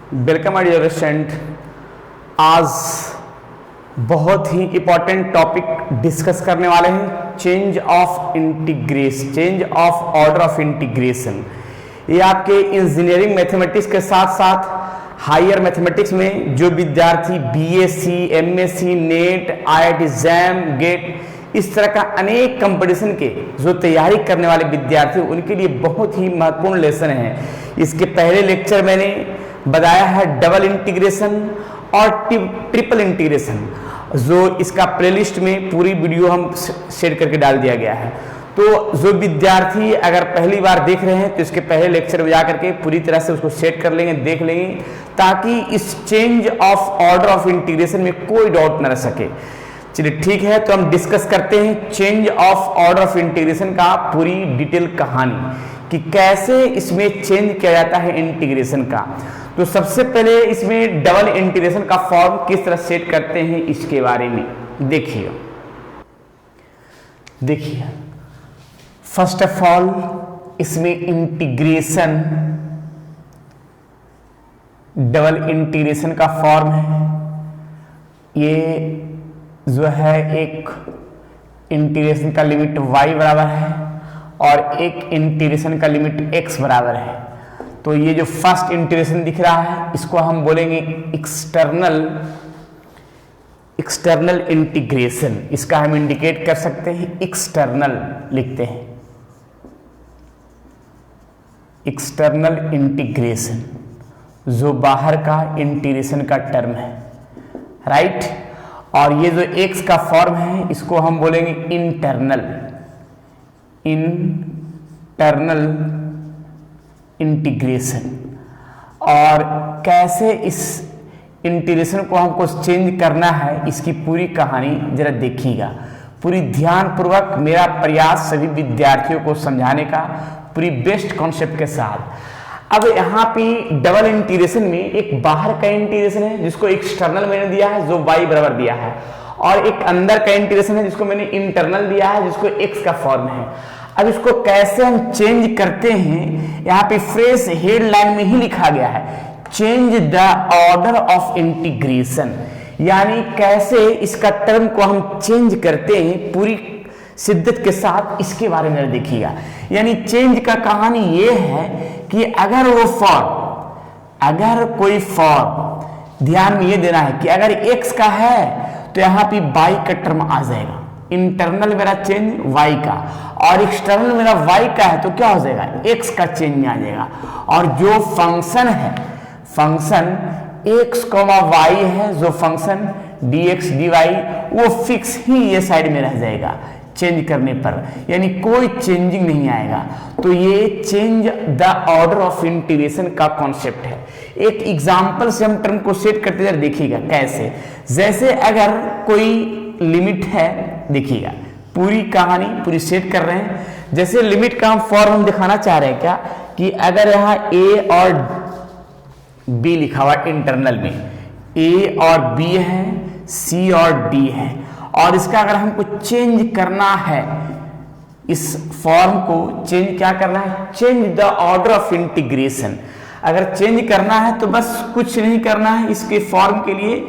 Welcome my dear student. आज बहुत ही important topic discuss करने वाले हैं, change of integration, change of order of integration. ये आपके इंजीनियरिंग मैथमेटिक्स के साथ साथ हायर मैथमेटिक्स में जो विद्यार्थी BSc, MSc, NET, IIT JAM, GATE, इस तरह का अनेक कंपटीशन के जो तैयारी करने वाले विद्यार्थी, उनके लिए बहुत ही महत्वपूर्ण लेसन है। इसके पहले लेक्चर मैंने बताया है डबल इंटीग्रेशन और ट्रिपल इंटीग्रेशन, जो इसका प्लेलिस्ट में पूरी वीडियो हम शेयर करके डाल दिया गया है। तो जो विद्यार्थी अगर पहली बार देख रहे हैं तो इसके पहले लेक्चर में जाकर के पूरी तरह से उसको सेट कर लेंगे, देख लेंगे, ताकि इस change of order of integration में कोई डाउट न रह सके। चलिए ठीक है, तो हम डिस्कस करते हैं change of order of integration का पूरी डिटेल कहानी कि कैसे इसमें चेंज किया जाता है इंटीग्रेशन का। तो सबसे पहले इसमें डबल इंटीग्रेशन का फॉर्म किस तरह सेट करते हैं इसके बारे में देखिए फर्स्ट ऑफ ऑल इसमें इंटीग्रेशन, डबल इंटीग्रेशन का फॉर्म है। ये जो है एक इंटीग्रेशन का लिमिट y बराबर है और एक इंटीग्रेशन का लिमिट x बराबर है। तो ये जो फर्स्ट इंटीग्रेशन दिख रहा है इसको हम बोलेंगे एक्सटर्नल इंटीग्रेशन। इसका हम इंडिकेट कर सकते हैं, एक्सटर्नल लिखते हैं, एक्सटर्नल इंटीग्रेशन, जो बाहर का इंटीग्रेशन का टर्म है, राइट। और ये जो x का फॉर्म है इसको हम बोलेंगे इंटरनल इंटीग्रेशन। और कैसे इस इंटीग्रेशन को हमको चेंज करना है इसकी पूरी कहानी जरा देखिएगा, पूरी ध्यानपूर्वक मेरा प्रयास सभी विद्यार्थियों को समझाने का, पूरी बेस्ट कॉन्सेप्ट के साथ। अब यहाँ पे डबल इंटीग्रेशन में एक बाहर का इंटीग्रेशन है जिसको एक्सटर्नल मैंने दिया है, जो y बराबर दिया है, और एक अंदर का इंटीग्रेशन है जिसको मैंने इंटरनल दिया है, जिसको x का फॉर्म है। अब इसको कैसे हम चेंज करते हैं, यहाँ पे फ्रेश हेडलाइन में ही लिखा गया है, change the order of integration, यानी कैसे इसका टर्म को हम चेंज करते हैं पूरी शिद्दत के साथ, इसके बारे में देखिएगा। यानी चेंज का कहानी ये है कि अगर कोई फॉर्म, ध्यान में ये देना है कि अगर x का है तो यहाँ पे y का टर्म आ जाएगा, इंटरनल मेरा चेंज y का, और एक्सटर्नल मेरा y का है तो क्या हो जाएगा, x का चेंज में आ जाएगा। और जो फंक्शन है, फंक्शन x, y है, जो फंक्शन dx dy, वो फिक्स ही ये साइड में रह जाएगा चेंज करने पर, यानी कोई चेंजिंग नहीं आएगा। तो ये change the order of integration का कॉन्सेप्ट है। एक एग्जांपल से हम टर्म को सेट करते हैं, देखिएगा कैसे। जैसे अगर कोई लिमिट है, देखिएगा पूरी कहानी पूरी सेट कर रहे हैं। जैसे लिमिट का हम फॉर्म हम दिखाना चाह रहे हैं क्या, कि अगर यहाँ a और b लिखा हुआ इंटरनल में, a और b है, c और d है, और इसका अगर हमको चेंज करना है, इस फॉर्म को चेंज क्या करना है, change the order of integration. अगर चेंज करना है तो बस कुछ नहीं करना है, इसके फॉर्म के लिए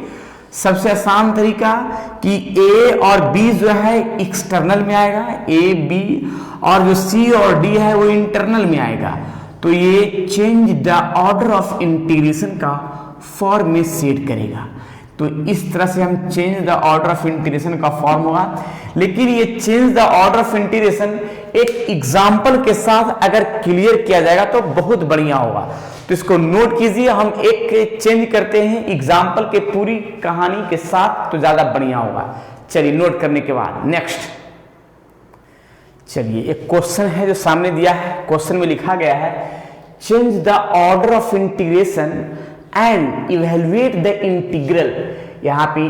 सबसे आसान तरीका कि a और b जो है एक्सटर्नल में आएगा, a b, और जो c और d है वो इंटरनल में आएगा। तो ये change the order of integration का फॉर्म में सेट करेगा। तो इस तरह से हम change the order of integration का फॉर्म होगा। लेकिन ये change the order of integration एक एग्जाम्पल के साथ अगर क्लियर किया जाएगा तो बहुत बढ़िया होगा। तो इसको नोट कीजिए, हम एक चेंज करते हैं एग्जाम्पल के पूरी कहानी के साथ तो ज्यादा बढ़िया होगा। चलिए नोट करने के बाद नेक्स्ट, चलिए एक क्वेश्चन है जो सामने दिया है। क्वेश्चन में लिखा गया है, change the order of integration and evaluate the integral. यहाँ पे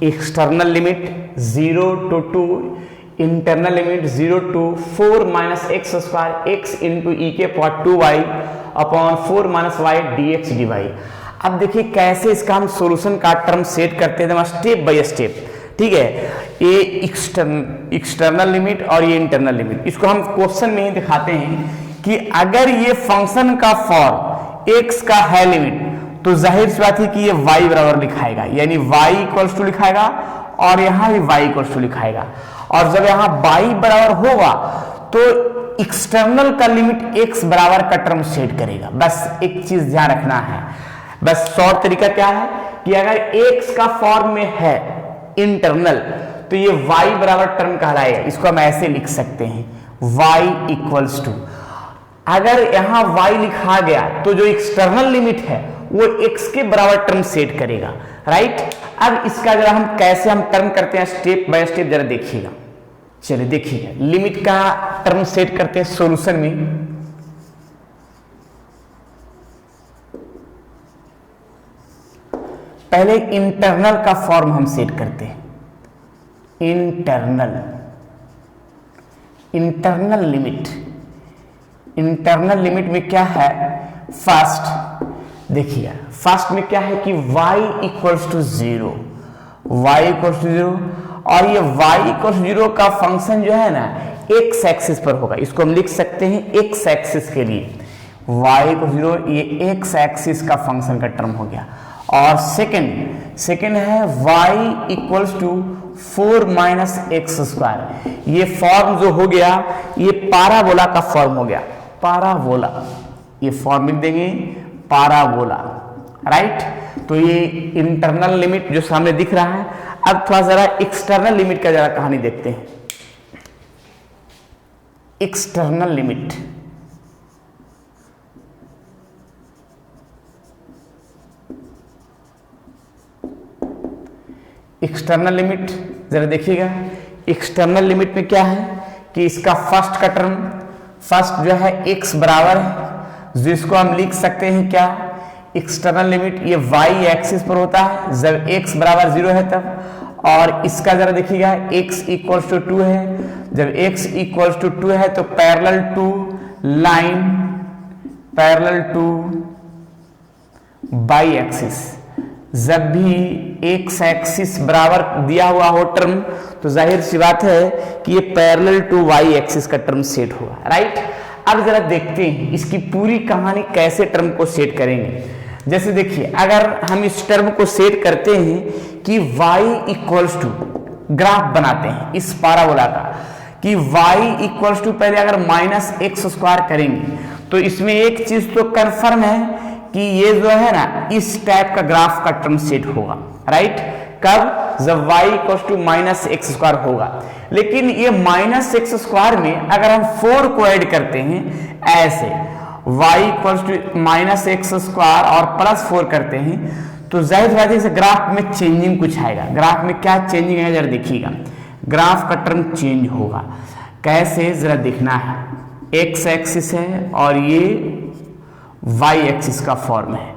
external limit 0 to 2, internal limit 0 to 4 - x square x into e के power 2y upon 4 - y dx dy। अब देखिए कैसे इसका हम सॉल्यूशन का टर्म सेट करते हैं स्टेप बाय स्टेप, ठीक है। ये एक्सटर्नल लिमिट और ये इंटरनल लिमिट, इसको हम क्वेश्चन में ही दिखाते हैं कि अगर ये फंक्शन का फॉर्म x का है लिमिट तो जाहिर सी बात है कि ये y बराबर लिखाएगा, यानी y इक्वल्स टू लिखाएगा और यहां भी y इक्वल्स टू लिखाएगा। और जब यहां y बराबर होगा तो एक्सटर्नल का लिमिट x बराबर का टर्म सेट करेगा। बस एक चीज ध्यान रखना है, बस शॉर्ट तरीका क्या है कि अगर x का फॉर्म में है इंटरनल तो ये y बराबर टर्म कहलाएगा। इसको हम ऐसे लिख सकते हैं y इक्वल्स टू, अगर यहां y लिखा गया तो जो एक्सटर्नल लिमिट है वो x के बराबर टर्म सेट करेगा, राइट। अब इसका जरा हम कैसे हम टर्म करते हैं स्टेप बाय स्टेप जरा देखिएगा। चलिए देखिएगा, लिमिट का टर्म सेट करते हैं सॉल्यूशन में। पहले इंटरनल का फॉर्म हम सेट करते हैं, इंटरनल लिमिट। इंटरनल लिमिट में क्या है, फर्स्ट देखिए, फर्स्ट में क्या है कि y equals to 0, y equals to 0, और ये y इक्वल्स 0 का फंक्शन जो है ना x एक्सिस पर होगा। इसको हम लिख सकते हैं x एक्सिस के लिए y इक्वल्स 0, ये x एक्सिस का फंक्शन का टर्म हो गया। और सेकंड है y equals to 4 minus x square. ये फॉर्म जो हो गया ये पाराबोला का फॉर्म हो गया, पाराबोला, ये फॉर्म लिख देंगे पाराबोला, राइट। तो ये इंटरनल लिमिट जो सामने दिख रहा है। अब थोड़ा जरा एक्सटर्नल लिमिट का जरा कहानी देखते हैं। एक्सटर्नल लिमिट, एक्सटर्नल लिमिट जरा देखिएगा। एक्सटर्नल लिमिट में क्या है कि इसका फर्स्ट का टर्म, फर्स्ट जो है x बराबर है, जिसको हम लिख सकते हैं क्या, एक्सटर्नल लिमिट ये y एक्सिस पर होता है जब x बराबर 0 है तब। और इसका जरा देखिएगा x इक्वल्स टू 2 है, जब x इक्वल्स टू 2 है तो parallel to line, parallel to y axis. जब भी x एक्सिस बराबर दिया हुआ हो टर्म तो जाहिर सी बात है कि ये पैरेलल टू y एक्सिस का टर्म सेट होगा, राइट। अब जरा देखते हैं इसकी पूरी कहानी कैसे टर्म को सेट करेंगे। जैसे देखिए, अगर हम इस टर्म को सेट करते हैं कि y इक्वल्स टू, ग्राफ बनाते हैं इस पाराबोला का कि y इक्वल्स टू, पहले अगर माइनस एक्स स्क्वायर करेंगे तो इसमें एक चीज तो कंफर्म है कि ये जो है ना इस टाइप का ग्राफ का टर्म सेट होगा, राइट। कब, जब y equals to minus x square होगा। लेकिन ये माइनस एक्स स्क्वायर में अगर हम 4 को ऐड करते हैं ऐसे, y equals to minus x square और प्लस 4 करते हैं तो जाहिर बात है इस ग्राफ में चेंजिंग कुछ आएगा। ग्राफ में क्या चेंजिंग है जरा देखिएगा, ग्राफ का टर्म चेंज होगा। कैसे जरा देखना है, x एक्सिस है और ये y एक्सिस का फॉर्म है।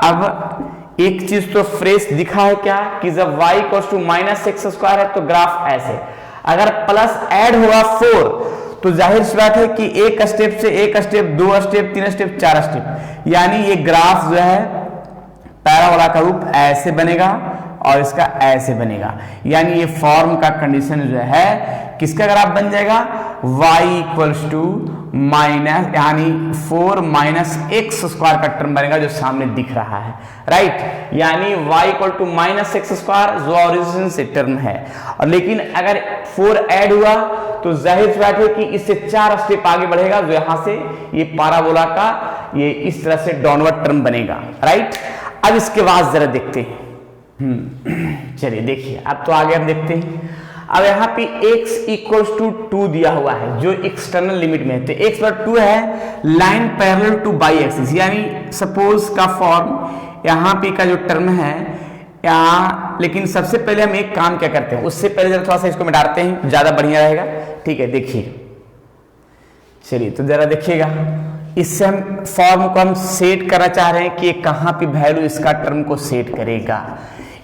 अब एक चीज तो फ्रेश दिखा है क्या कि जब y equals to minus x square है तो ग्राफ ऐसे, अगर प्लस ऐड होगा 4 तो जाहिर सी बात है कि एक स्टेप से एक स्टेप, 2 स्टेप, 3 स्टेप, 4 स्टेप, यानी ये ग्राफ जो है पैराबोला का रूप ऐसे बनेगा और इसका ऐसे बनेगा। यानी ये फॉर्म का कंडीशन जो है किसका ग्राफ बन जाएगा, y इक्वल्स टू माइनस, यानी 4 माइनस एक्स स्क्वायर का टर्म बनेगा जो सामने दिख रहा है, राइट। यानी y equal to minus x square जो ओरिजिन से टर्म है। और लेकिन अगर 4 ऐड हुआ तो जाहिर सी बात है कि इससे 4 स्टेप आगे बढ़ेगा जो यहां से ये पाराबोला का ये इस तरह से डाउनवर्ड टर्म बनेगा, राइट। अब इसके बाद जरा देखते हैं, चलिए देखिए, अब तो आगे हम देखते हैं। अब यहाँ पे x इक्वल्स टू 2 दिया हुआ है जो एक्सटर्नल लिमिट में है, तो x पर 2 है, line parallel to y axis, यानी सपोज का फॉर्म यहाँ पे का जो टर्म है यहाँ। लेकिन सबसे पहले हम एक काम क्या करते हैं, उससे पहले जरा थोड़ा सा इसको मिटाते हैं, ज्यादा बढ़िया रहेगा, ठीक है। देखिए, चलिए तो जरा देखिएगा, इससे हम फॉर्म को हम सेट करना चाह रहे हैं कि कहाँ पे वैल्यू इसका टर्म को सेट करेगा।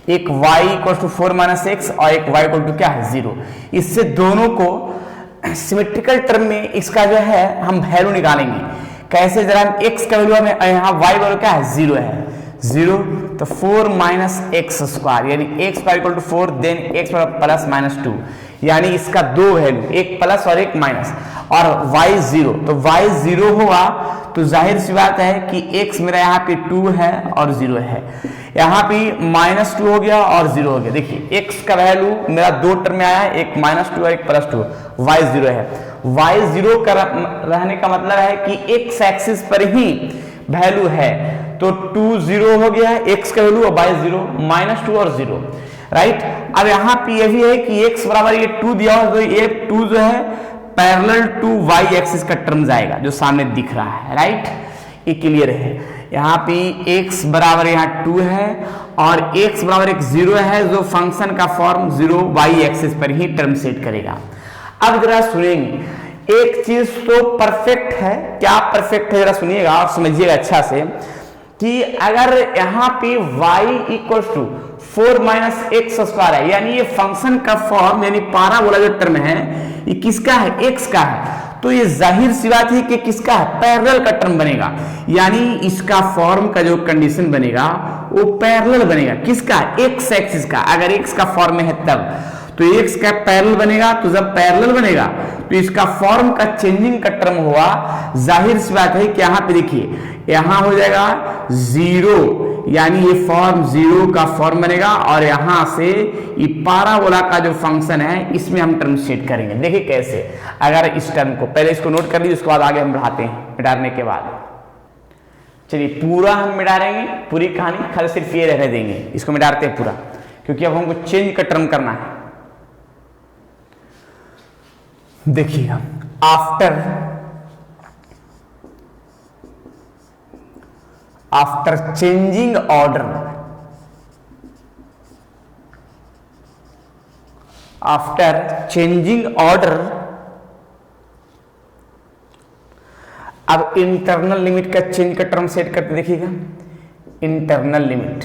एक y equal to 4 minus x और एक y इक्वल टू क्या है 0। इससे दोनों को सिमेट्रिकल टर्म में इसका जो है हम वैल्यू निकालेंगे। कैसे, जरा हम x का वैल्यू हमें यहाँ y वैल्यू क्या है 0 है, 0 तो 4 माइनस एक्स स्क्वायर, यानी x square equal to 4 then x plus minus 2, यानी इसका 2 वैल्यू, एक प्लस और एक माइनस, और y 0, तो y 0 होगा तो जाहिर सी बात है कि x मेरा यहाँ पे 2 है और 0 है, यहाँ पे -2 हो गया और 0 हो गया। देखिए x का वैल्यू मेरा दो टर्म में आया है, एक -2 और एक +2, y 0 है। y 0 का रहने का मतलब है कि x एक्सिस पर ही वैल्यू है, तो 2 0 हो गया है x का वैल्यू और y 0, -2 और 0, राइट। अब यहाँ पे ये भी है कि x बराबर ये 2 दिया हो, तो ये 2 जो है पैरेलल टू y एक्सिस का टर्म जाएगा जो सामने दिख रहा है, राइट। ये क्लियर है। यहाँ पे x बराबर यहाँ 2 है और x बराबर एक 0 है, जो फंक्शन का फॉर्म 0 y एक्सिस पर ही टर्म सेट करेगा। अब जरा सुनेंगे, एक चीज तो परफेक्ट है, क्या परफेक्ट है जरा सुनिएगा और समझिएगा अच्छा से, कि अगर यहाँ पे y इक्वल टू 4 - x² है, यानी ये फंक्शन का फॉर्म यानी पाराबोला जो टर्म है ये किसका है, x का है, तो ये जाहिर सी बात है कि किसका है, पैरेलल का टर्म बनेगा, यानी इसका फॉर्म का जो कंडीशन बनेगा वो पैरेलल बनेगा, किसका, x एक्सिस का। अगर x का फॉर्म में है तब तो x का पैरेलल बनेगा, तो जब पैरेलल बनेगा तो इसका फॉर्म का चेंजिंग का टर्म हुआ, जाहिर सी बात है कि यहाँ पे देखिए यहाँ हो जाएगा 0, यानी ये फॉर्म 0 का फॉर्म बनेगा और यहां से ये पाराबोला का जो फंक्शन है इसमें हम टर्म सेट करेंगे। देखिए कैसे, अगर इस टर्म को पहले इसको नोट कर लीजिए, उसके बाद आगे हम बढ़ाते हैं मिटाने के बाद। चलिए पूरा हम मिटा देंगे, पूरी कहानी, खाली सिर्फ ये रहने देंगे, इसको मिटाते हैं पूरा, क्योंकि अब हमको चेंज का टर्म करना है। देखिएगा, after changing order, after changing order, अब इंटरनल लिमिट का चेंज का टर्म सेट करके देखिएगा। इंटरनल लिमिट,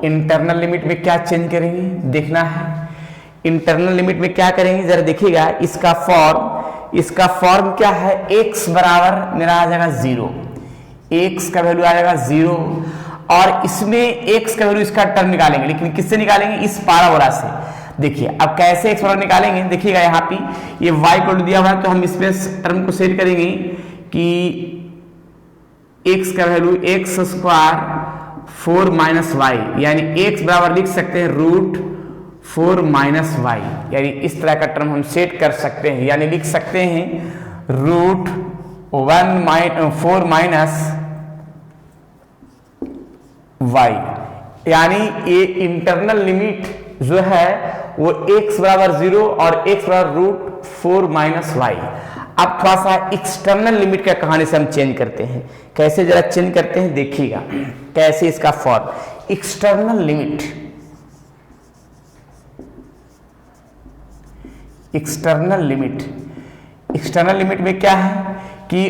इंटरनल लिमिट में क्या चेंज करेंगे देखना है। इंटरनल लिमिट में क्या करेंगे जरा देखिएगा, इसका फॉर्म क्या है, x बराबर मेरा आ जाएगा 0, x का वैल्यू आ जाएगा 0 और इसमें x का वैल्यू इसका टर्म निकालेंगे, लेकिन किससे निकालेंगे, इस पाराबोला से। देखिए अब कैसे x बराबर निकालेंगे, देखिएगा यहाँ पे ये y को दिया हुआ है, तो हम इसमें टर्म को सेट करेंगे कि x का वैल्यू x² 4 - y, यानी x बराबर लिख सकते हैं √4 - y, यानी इस तरह का टर्म हम सेट कर सकते हैं, यानी लिख सकते हैं √4 - y, यानी ये इंटरनल लिमिट जो है वो x बराबर 0 और x बराबर √4 - y। अब थोड़ा सा एक्सटर्नल लिमिट का कहानी से हम चेंज करते हैं, कैसे जरा चेंज करते हैं देखिएगा, कैसे इसका form. External limit, external limit, external limit में क्या है कि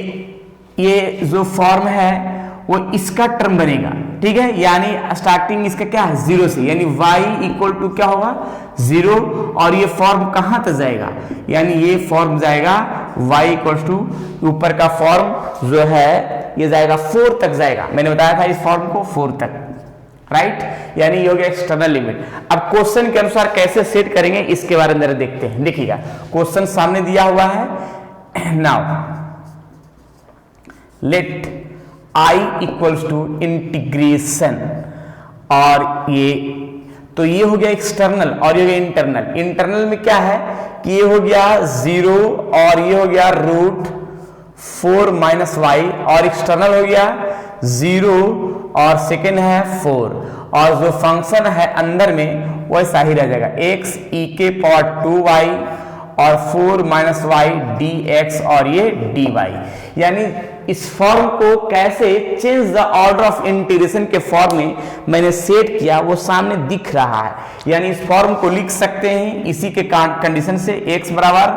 ये जो फॉर्म है वो इसका टर्म बनेगा, ठीक है, यानी स्टार्टिंग इसका क्या है 0 से, यानी y इक्वल टू क्या होगा 0 और ये फॉर्म कहां तक जाएगा, यानी ये फॉर्म जाएगा y इक्वल टू ऊपर का फॉर्म जो है ये जाएगा 4 तक जाएगा, मैंने बताया था इस फॉर्म को 4 तक, राइट, यानी ये हो गया एक्सटर्नल लिमिट। अब क्वेश्चन के अनुसार कैसे सेट करेंगे इसके बारे में देखते हैं। देखिएगा क्वेश्चन सामने दिया हुआ है, now let I equals to integration, और ये तो ये हो गया एक्सटर्नल और ये हो गया इंटरनल। इंटरनल में क्या है कि ये हो गया 0 और ये हो गया √4 - y, और एक्सटर्नल हो गया 0 और सेकेंड है 4, और जो फंक्शन है अंदर में वैसा ही रह जाएगा x e⁻²y और 4 - y dx और ये dy, यानी इस फॉर्म को कैसे change the order of integration के फॉर्म में मैंने सेट किया वो सामने दिख रहा है, यानी इस फॉर्म को लिख सकते हैं इसी के कंडीशन से, x बराबर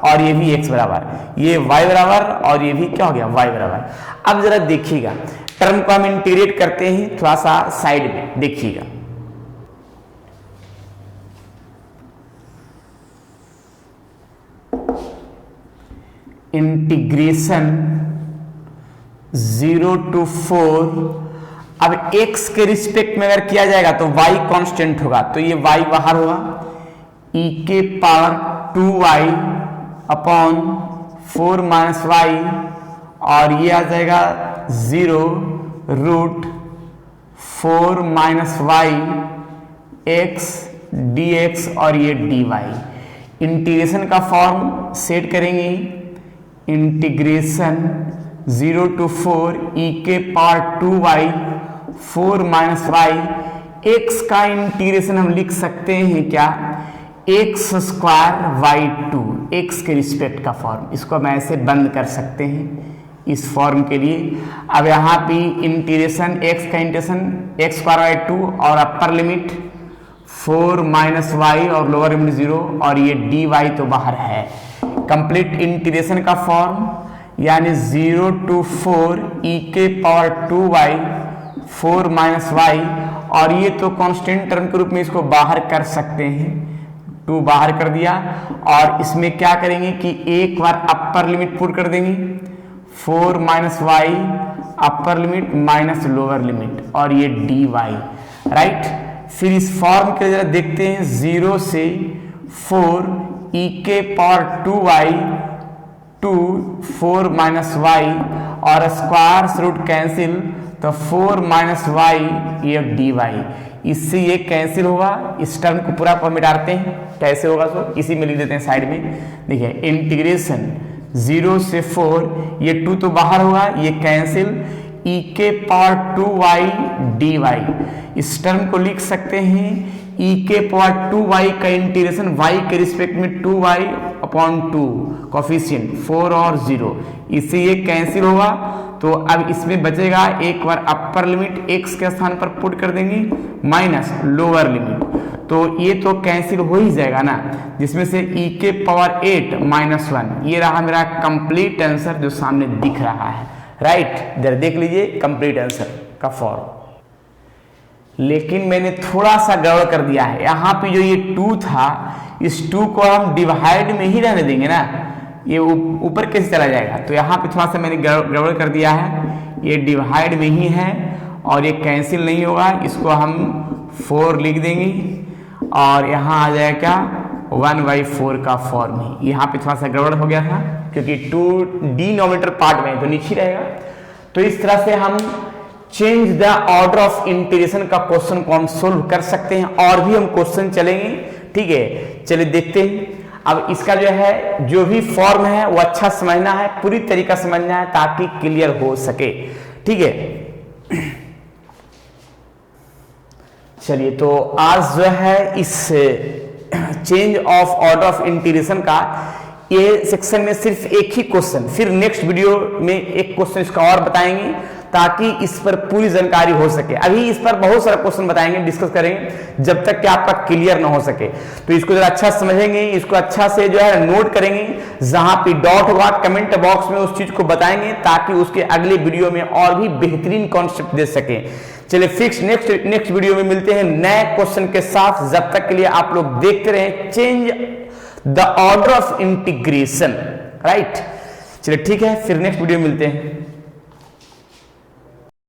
और ये भी x बराबर, ये y बराबर और ये भी क्या हो गया y बराबर। अब जरा देखिएगा टर्म को हम इंटीग्रेट करते हैं थोड़ा सा साइड में, देखिएगा इंटीग्रेशन 0 to 4, अब x के रिस्पेक्ट में अगर किया जाएगा तो y कांस्टेंट होगा, तो ये y बाहर होगा, e⁻² 2y upon 4 minus Y, और ये आ जाएगा 0 root 4 minus y x d x, और ये डी वाई। इंटीग्रेशन का फॉर्म सेट करेंगे, इंटीग्रेशन 0 टू 4 e के power 2y 4 minus y. X का इंटीग्रेशन हम लिख सकते हैं क्या, एक्स स्क्वायर वाई 2, एक्स के रिस्पेक्ट का फॉर्म, इसको हम ऐसे बंद कर सकते हैं इस फॉर्म के लिए। अब यहाँ पे इंटीग्रेशन एक्स का इंटीग्रेशन एक्स स्क्वायर वाई 2 और अपर लिमिट 4 माइनस वाई और लोअर लिमिट 0, और ये डी वाई तो बाहर है। कंप्लीट इंटीग्रेशन का फॉर्म यानी 0 टू 4 e के पावर 2y 4 माइनस वाई, और ये तो कांस्टेंट टर्म के रूप में इसको बाहर कर सकते हैं, 2 बाहर कर दिया। और इसमें क्या करेंगे कि एक बार अपर लिमिट पुट कर देंगे, 4 minus y upper limit minus lower limit, और ये डी वाई, राइट। फिर इस फॉर्म के जरा देखते हैं, 0 से 4 e के पावर 2y 2 4 माइनस वाई, और स्क्वायर रूट कैंसिल, तो 4 माइनस वाई ये डी वाई, इससे ये कैंसिल होगा। इस टर्म को पूरा पर मिटाते हैं, कैसे होगा सो इसी में लिख देते हैं साइड में। देखिए इंटीग्रेशन 0 से 4, ये 2 तो बाहर होगा, ये कैंसिल, e के पावर 2y dy, इस टर्म को लिख सकते हैं e के पावर 2y का इंटीग्रेशन y के रिस्पेक्ट में 2y अपॉन 2 कोफिशिएंट 4 और 0, इससे ये कैंसिल होगा। तो अब इसमें बचेगा, एक बार अपर लिमिट x के स्थान पर पुट कर देंगे माइनस लोअर लिमिट, तो ये तो कैंसिल हो ही जाएगा ना, जिसमें से e के पावर 8 माइनस 1, ये रहा मेरा कंप्लीट आंसर जो सामने दिख रहा है, राइट। इधर देख लीजिए कंप्लीट आंसर का फॉर्म। लेकिन मैंने थोड़ा सा गड़बड़ कर दिया है, यहाँ पे जो ये 2 था, इस 2 को हम डिवाइड में ही रहने देंगे ना, ये ऊपर कैसे चला जाएगा, तो यहाँ पे थोड़ा सा मैंने गड़बड़ कर दिया है, ये डिवाइड में ही है और ये कैंसिल नहीं होगा, इसको हम 4 लिख देंगे, और यहाँ आ जाएगा क्या 1/4 का फॉर्म ही। यहाँ पे थोड़ा सा गड़बड़ हो गया था क्योंकि 2 डिनोमिनेटर पार्ट में तो नीचे रहेगा। तो इस तरह से हम change the order of integration का क्वेश्चन को हम सोल्व कर सकते हैं, और भी हम क्वेश्चन चलेंगे, ठीक है। चलिए देखते हैं। अब इसका जो है जो भी फॉर्म है वो अच्छा समझना है, पूरी तरीका समझना है ताकि क्लियर हो सके, ठीक है। चलिए तो आज जो है इस change of order of integration का ये सेक्शन में सिर्फ एक ही क्वेश्चन, फिर नेक्स्ट वीडियो में एक क्वेश्चन इसका और बताएंगे ताकि इस पर पूरी जानकारी हो सके। अभी इस पर बहुत सारा क्वेश्चन बताएंगे, डिस्कस करेंगे, जब तक कि आपका क्लियर ना हो सके। तो इसको जरा अच्छा समझेंगे, इसको अच्छा से जो है नोट करेंगे, जहां पे डॉट होगा कमेंट बॉक्स में उस चीज को बताएंगे ताकि उसके अगले वीडियो में और भी बेहतरीन कॉन्सेप्ट दे सके। चलिए फिक्स नेक्स्ट वीडियो में मिलते हैं नए क्वेश्चन के साथ। जब तक के लिए आप लोग देखते रहें change the order of integration, right. चलिए ठीक है, फिर नेक्स्ट वीडियो में मिलते हैं।